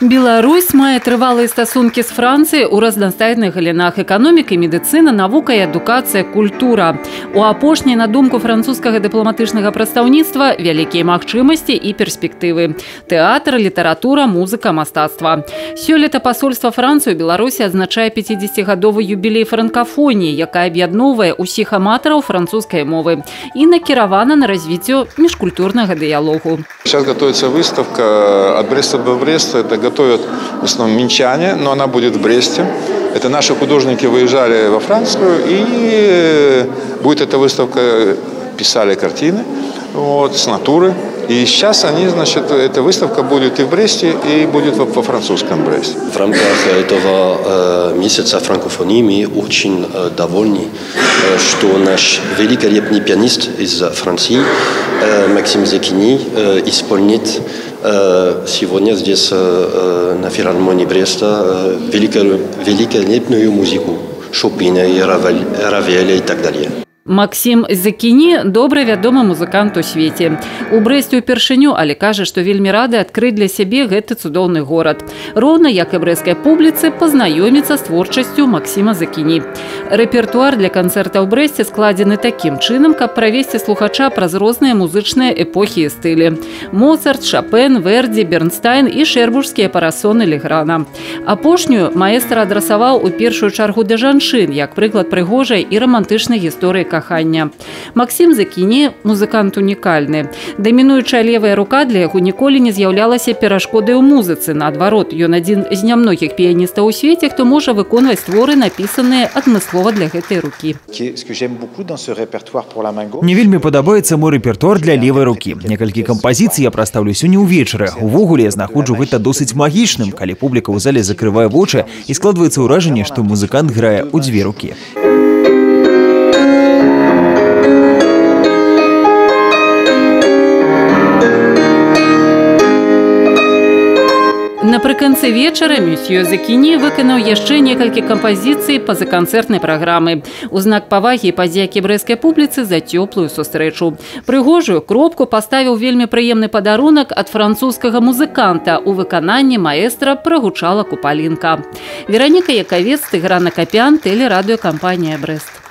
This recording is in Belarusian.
Беларусь мае трывалыя стасункі з Францыяй у разнастайных галінах: эканоміка, медыцына, навука і адукацыя, культура. У апошняй, на думку французскага дыпламатычнага прадстаўніцтва, вялікія магчымасці і перспектывы. Тэатр, літаратура, музыка, мастацтва. Сёлета пасольства Францыі ў Беларусі адзначае 50-гадовы юбілей франкафоніі, якая аб'ядноўвае ўсіх аматараў французскай мовы і накіравана на развіццё міжкультурнага дыялогу. Сейчас готовится выставка «От Бреста до Бреста». Это готовят в основном минчане, но она будет в Бресте. Это наши художники выезжали во Францию, и будет эта выставка, писали картины с натуры. И сейчас эта выставка будет и в Бресте, и будет во французском Бресте. В рамках этого месяца франкофонии мы очень довольны, что наш великолепный пианист из Франции Максим Зекини исполнит сегодня здесь на филармонии Бреста великолепную музыку Шопена и Равеля и так далее. Максим Зекіні – добра вядомы музыкант у свеце. У Брэсце ўпершыню, але кажа, што вельмі рады адкрыць для сябе гэты цудоўны горад. Роўна, як і брэсцкай публіцы, пазнаёміцца з творчасцю Максіма Зекіні. Рэпертуар для канцэрта ў Брэсце складзены такім чынам, каб правесці слухача праз розныя музычныя эпохі і стылі. Моцарт, Шопен, Верді, Бернстайн і шэрбургскія парасоны Леграна. Апошнюю маэстра адрасаваў у першую чаргу да жанчын, як прыклад прыгожай і рамантычнай гісторыі кахання. Максім Зекіні – музыкант унікальны. Дамінуючая левая рука для яго ніколі не з'яўлялася перашкодай у музыцы. Наадварот, ён адзін з нямногіх піяністаў у свеце, хто можа выконваць творы, напісаныя адмыслова для гэтай рукі. Мне вельмі падабаецца мой рэпертуар для левай рукі. Некалькі кампазіцый я прастаўлю сёння ўвечары. Увогуле я знаходжу гэта досыць магічным, калі публіка ў зале закрывае вочы і складваецца ўражанне, што музыкант грае ў дзве рукі. Напрыканцы вечара месье Зекіні выканаў яшчэ некалькі кампазіцый пазаканцэртнай праграмы. У знак павагі і падзякі брэсцкай публіцы за цёплую сустрэчу. Прыгожую кропку паставіў вельмі прыемны падарунак ад французскага музыканта. У выкананні маэстра прагучала купалінка. Вераніка Яковец, Тыгран Акапян, тэлерадыёкампанія «Брэст».